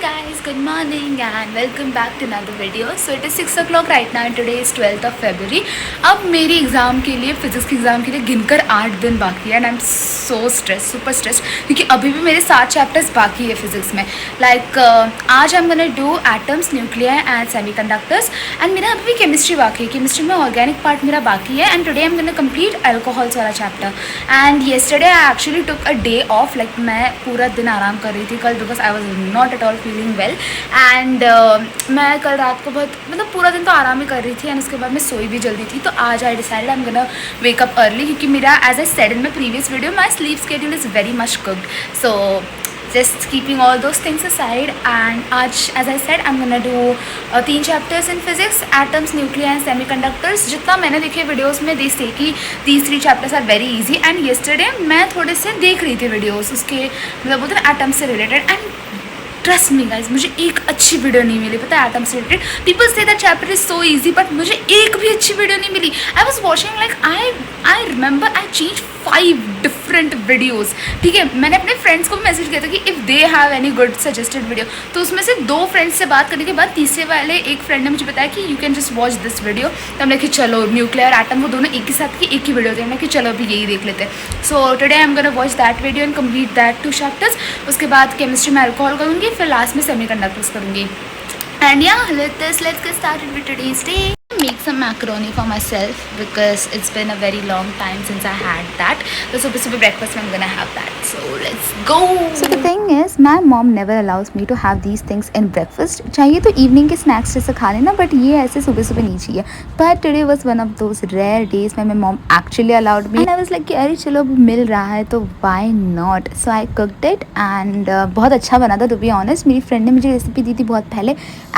guys, good morning and welcome back to another video. So it is 6 o'clock right now and today is 12th of February. अब मेरी exam के लिए physics के exam के लिए गिनकर 8 दिन बाकी है and I am so stress super stress क्योंकि अभी भी मेरे 7 चैप्टर्स बाकी है फिज़िक्स में. आज आई am gonna do atoms, nuclear and semiconductors and मेरा अभी भी केमिस्ट्री बाकी है. केमिस्ट्री में ऑर्गेनिक पार्ट मेरा बाकी है and today I am gonna complete alcohols वाला chapter. And yesterday I actually took a day off, like मैं पूरा दिन आराम कर रही थी कल because I was not at all feeling well. And मैं कल रात को बहुत पूरा दिन तो आराम ही कर रही थी एंड उसके बाद मैं सोई भी जल्दी थी. तो आज I decided I am gonna wake up early क्योंकि मेरा as I said in my previous video my sleep schedule is very much cooked. So just keeping all those things aside and आज as I said I'm gonna do 3 chapters in physics, atoms, nuclei and semiconductors. जितना मैंने देखे videos में they say कि these 3 chapters are very easy and yesterday मैं थोड़े से देख रही थी वीडियोस उसके मतलब बोलते हैं एटम्स से related and trust me guys मुझे एक अच्छी वीडियो नहीं मिली. पता है एटम्स से रिलेटेड पीपल से that chapter is so easy but मुझे एक भी अच्छी वीडियो नहीं मिली. I was watching like I remember I change 5 different videos. ठीक है, मैंने अपने फ्रेंड्स को भी मैसेज किया था कि if they have any good suggested video. तो उसमें से 2 फ्रेंड्स से बात करने के बाद तीसरे वाले एक फ्रेंड ने मुझे बताया कि you can just watch this video. तो हमने कि चलो न्यूक्लियर एटम वो दोनों एक ही साथ की एक ही वीडियो थी. हमने कि चलो अभी यही देख लेते हैं. So today I am gonna watch that video and complete that 2 chapters. उसके बाद केमिस्ट्री में अल्कोहल करूँगी, फिर लास्ट में सेमीकंडक्टर्स करूँगी. एंड या let's get started with today's day. Make some macaroni for myself because it's been a very long time since I had that. So super breakfast I'm gonna have that. So let's go. So the thing is, my mom never allows me to have these things in breakfast. चाहिए तो evening के snacks जैसे खा लेना, but ये ऐसे सुबह नहीं चाहिए. But today was one of those rare days when my mom actually allowed me. And I was like कि अरे चलो अब मिल रहा है तो why not? So I cooked it and बहुत अच्छा बना था to be honest. मेरी friend ने मुझे रेसिपी दी थी बहुत पहले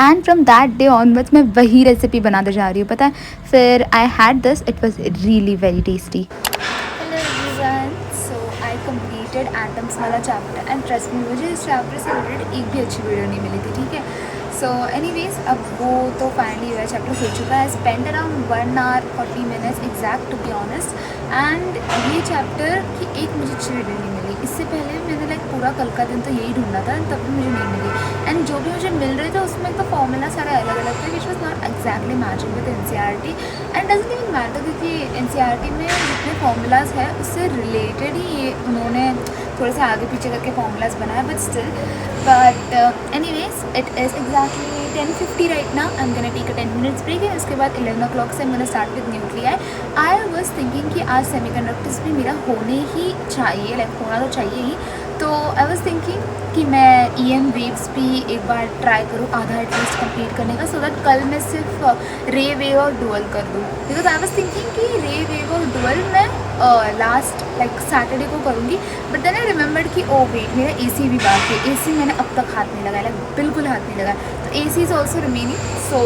and from that day onwards मैं वही रेसिपी बनाते जा रही हूँ. पता है फिर I had this, it was really very tasty. Hello everyone, so I completed atoms वाला चैप्टर एंड ट्रस्ट मी मुझे इस चैप्टर से रिलेटेड एक भी अच्छी वीडियो नहीं मिली थी. ठीक है, सो एनीवेज अब वो तो फाइनली वह चैप्टर हो चुका है. Spend around 1 hour 40 minutes exact to be honest. And ये चैप्टर की एक मुझे अच्छी वीडियो नहीं मिली. इससे पहले मैंने लाइक पूरा कल का दिन तो यही ढूंढा था तब भी मुझे नहीं मिली. एंड जो भी मुझे मिल रहे थे उसमें तो फॉर्मूला सारे अलग अलग थे which was not exactly matching with NCERT. And doesn't even matter क्योंकि NCERT में जितने फार्मूलाज है उससे रिलेटेड ही ये उन्होंने थोड़े से आगे पीछे करके फार्मूलाज बनाए but still. But anyways it is exactly 10:50 right now. I am gonna take a 10 minutes break and उसके बाद 11 o'clock से I am gonna start with nuclear. I was thinking कि आज सेमीकंडक्टर्स भी मेरा होने ही चाहिए, लाइक होना तो चाहिए ही. तो आई वाज थिंकिंग कि मैं EM वेव्स भी एक बार ट्राई करूँ आधा एटलीस्ट कंप्लीट करने का, सो दैट कल मैं सिर्फ रे वेव और डुअल कर दूँ. बिकॉज आई वाज थिंकिंग कि रे वेव और डुअल मैं लास्ट लाइक सैटरडे को करूँगी. बट देन आई रिमेंबर्ड कि ओ वेट मेरा AC भी बाकी है. AC मैंने अब तक हाथ नहीं लगाया, लाइक बिल्कुल हाथ नहीं लगाया. तो AC is also remaining. So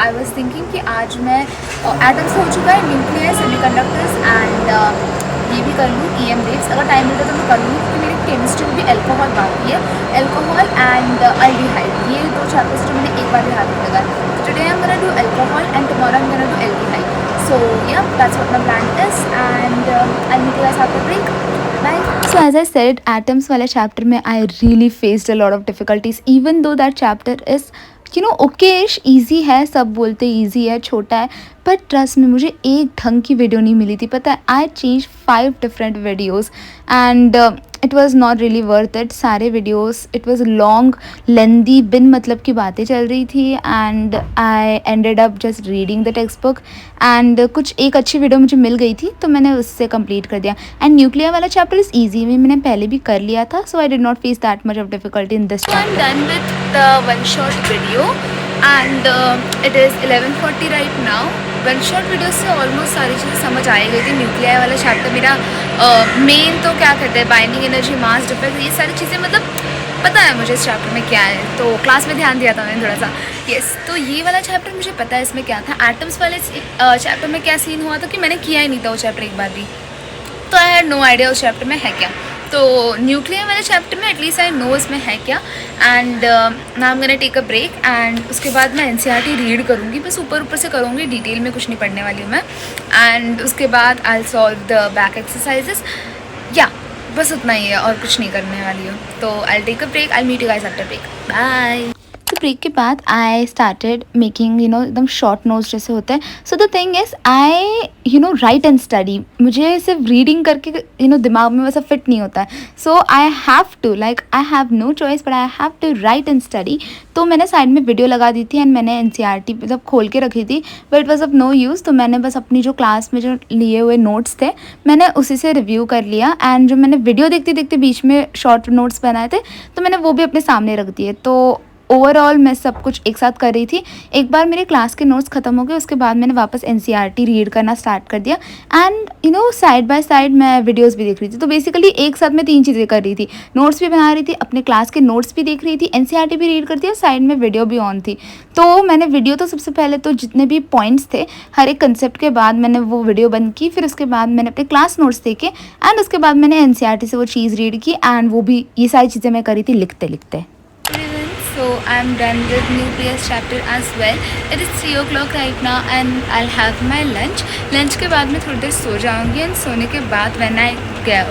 I was thinking कि आज मैं एटम्स हो चुका है, न्यूक्लियर, सेमीकंडक्टर्स एंड ये भी कर लूँ EM वेव्स. अगर टाइम मिलता तो मैं कर लूँगी क्योंकि मेरी केमिस्ट्री में भी अल्कोहल बाकी है. अल्कोहल एंड अल्डिहाइड ये 2 चैप्टर्स जो मैंने एक बार भी हाथ नहीं लगाया. Today I am gonna do alcohol and tomorrow I am gonna do aldehyde. So yeah, that's what my plan is and I'll meet you guys after break. Bye. So as I said, atoms वाला chapter में I really faced a lot of difficulties even though that chapter is Okesh easy है. सब बोलते easy है, छोटा है, but trust में मुझे एक ढंग की वीडियो नहीं मिली थी. पता है आई change 5 different videos and it was not really worth it. सारे वीडियोज़ इट वॉज़ लॉन्ग लेंदी बिन मतलब की बातें चल रही थी and I ended up just reading the text book and कुछ एक अच्छी वीडियो मुझे मिल गई थी तो मैंने उससे कंप्लीट कर दिया. एंड न्यूक्लियर वाला चैप्टर इज़ ईजी में मैंने पहले भी कर लिया था, so I did not face that much of difficulty in this chapter. I am done with the one shot video and it is 11:40 right now. One shot video से almost सारी चीज़ें समझ आ गई थी. न्यूक्लियर वाला चैप्टर मेरा main तो क्या कहते हैं बाइंडिंग एनर्जी, मास डिफरेंस, ये सारी चीज़ें मतलब पता है मुझे इस चैप्टर में क्या है. तो क्लास में ध्यान दिया था मैंने थोड़ा सा. यस, तो ये वाला चैप्टर मुझे पता है इसमें क्या था. एटम्स वाले चैप्टर में क्या सीन हुआ था कि मैंने किया ही नहीं था वो चैप्टर एक बार भी, तो आई हैड नो आइडिया उस चैप्टर में है क्या. तो न्यूक्लियर वाले चैप्टर में एटलीस्ट आई नो इसमें है क्या. And now I am gonna take a break and उसके बाद मैं NCERT रीड करूँगी, बस ऊपर से करूँगी, डिटेल में कुछ नहीं पढ़ने वाली हूँ मैं. एंड उसके बाद I solve the back exercises. या बस उतना ही है और कुछ नहीं करने वाली हूँ. तो I take a break. I meet you guys after break. Bye. तो ब्रेक के बाद आई स्टार्टेड मेकिंग एकदम शॉर्ट नोट्स जैसे होते हैं. So the thing is I write and study. मुझे सिर्फ रीडिंग करके दिमाग में वैसा फिट नहीं होता है. So I have to I have no choice but I have to write and study. तो मैंने साइड में वीडियो लगा दी थी एंड मैंने NCERT मतलब खोल के रखी थी, but it was of no use. तो मैंने बस अपनी जो क्लास में जो लिए हुए नोट्स थे मैंने उसी से रिव्यू कर लिया. एंड जो मैंने वीडियो देखते देखते बीच में शॉर्ट नोट्स बनाए थे तो मैंने वो भी अपने सामने रख दिए. तो ओवरऑल मैं सब कुछ एक साथ कर रही थी. एक बार मेरे क्लास के नोट्स ख़त्म हो गए उसके बाद मैंने वापस NCERT रीड करना स्टार्ट कर दिया. एंड साइड बाय साइड मैं वीडियोस भी देख रही थी. तो बेसिकली एक साथ मैं 3 चीज़ें कर रही थी. नोट्स भी बना रही थी, अपने क्लास के नोट्स भी देख रही थी, NCERT भी रीड करती और साइड में वीडियो भी ऑन थी. तो मैंने वीडियो तो सबसे पहले तो जितने भी पॉइंट्स थे हर एक कंसेप्ट के बाद मैंने वो वीडियो बंद की. फिर उसके बाद मैंने अपने क्लास नोट्स देखे एंड उसके बाद मैंने NCERT से वो चीज़ रीड की. एंड वो भी ये सारी चीज़ें मैं करी थी लिखते लिखते. So I'm done with nucleus chapter as well. It is 3 o'clock right now and I'll have my lunch. Lunch के बाद मैं थोड़ी देर सो जाऊँगी एंड सोने के बाद when I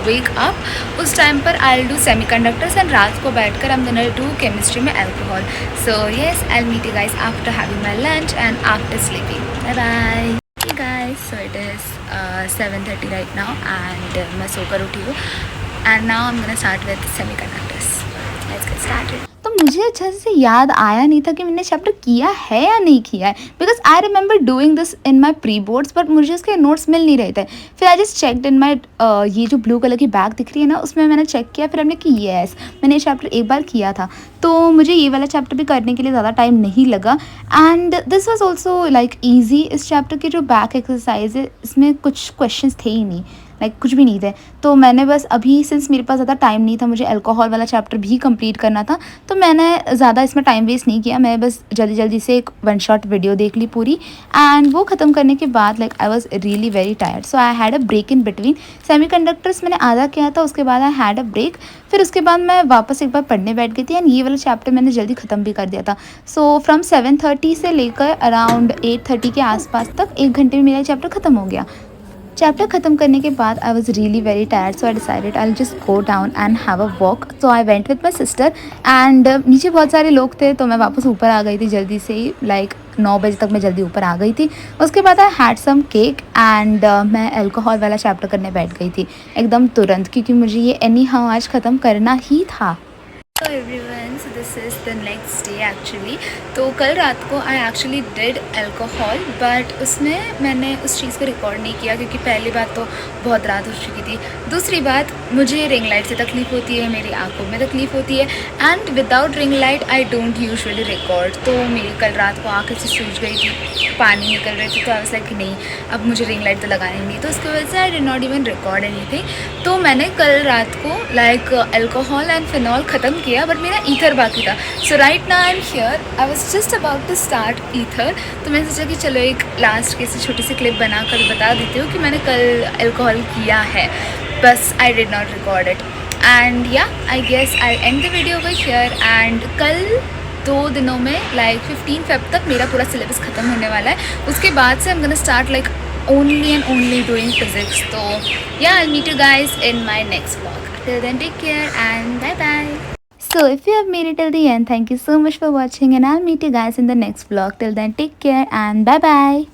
wake up उस टाइम पर I'll do semiconductors and रात को बैठकर I'm gonna do chemistry में alcohol. So yes, I'll meet you guys after having my lunch and after sleeping. Bye bye. Hey guys, so it is 7:30 right now and मैं सोकर उठी हूँ and now I'm gonna start with semiconductors. Let's get started. तो मुझे अच्छे से याद आया नहीं था कि मैंने चैप्टर किया है या नहीं किया है, because I remember doing this in my pre boards but मुझे उसके नोट्स मिल नहीं रहे थे. फिर आई जस्ट चेकड इन माई ये जो ब्लू कलर की बैग दिख रही है ना उसमें मैंने चेक किया. फिर हमने कि येस मैंने ये चैप्टर एक बार किया था. तो मुझे ये वाला चैप्टर भी करने के लिए ज़्यादा टाइम नहीं लगा. And this was also like easy. इस चैप्टर के जो बैक एक्सरसाइज है इसमें कुछ क्वेश्चन थे ही नहीं, कुछ भी नहीं थे. तो मैंने बस अभी सिंस मेरे पास ज़्यादा टाइम नहीं था, मुझे अल्कोहल वाला चैप्टर भी कंप्लीट करना था, तो मैंने ज़्यादा इसमें टाइम वेस्ट नहीं किया. मैं बस जल्दी जल्दी से एक 1 शॉट वीडियो देख ली पूरी. एंड वो ख़त्म करने के बाद I was really very tired. So I had a break in between. Semiconductors मैंने आधा किया था, उसके बाद आई हैड अ ब्रेक. फिर उसके बाद मैं वापस एक बार पढ़ने बैठ गई थी एंड ये वाला चैप्टर मैंने जल्दी ख़त्म भी कर दिया था. सो फ्रॉम 7:30 से लेकर अराउंड 8:30 के आसपास तक 1 घंटे में मेरा चैप्टर ख़त्म हो गया. चैप्टर ख़त्म करने के बाद I was really very tired. So I decided I just go down and have a walk. So I went with my sister and नीचे बहुत सारे लोग थे तो मैं वापस ऊपर आ गई थी जल्दी से ही. 9 बजे तक मैं जल्दी ऊपर आ गई थी. उसके बाद I had some cake and मैं अल्कोहल वाला चैप्टर करने बैठ गई थी एकदम तुरंत, क्योंकि मुझे ये एनी हाउ आज ख़त्म करना ही था. तो everyone, so this is the next day actually. तो कल रात को I actually did alcohol but उसमें मैंने उस चीज़ को रिकॉर्ड नहीं किया क्योंकि पहली बात तो बहुत रात हो चुकी थी. दूसरी बात मुझे रिंग लाइट से तकलीफ़ होती है, मेरी आंखों में तकलीफ़ होती है and without ring light I don't usually record. तो मेरी कल रात को आँखें से सूज गई थी, पानी निकल रहे थे. तो आई वाज लाइक नहीं अब मुझे रिंग लाइट तो लगानी नहीं. तो उसकी वजह से आई did not even record anything. तो मैंने कल रात को अल्कोहल एंड फिनॉल ख़त्म किया बट मेरा ईथर बाकी था. So right now I am here. I was just about to start ether. तो मैंने सोचा कि चलो एक लास्ट की छोटी सी क्लिप बनाकर बता देती हूँ कि मैंने कल अल्कोहल किया है, बस I did not record it. And या I guess I end the video over here. And कल 2 दिनों में 15 Feb तक मेरा पूरा सिलेबस ख़त्म होने वाला है. उसके बाद से I am gonna start only and only doing physics. So yeah, I'll meet you guys in my next vlog. Till then, take care and bye bye. So if you have made it till the end, thank you so much for watching and I'll meet you guys in the next vlog. Till then, take care and bye bye.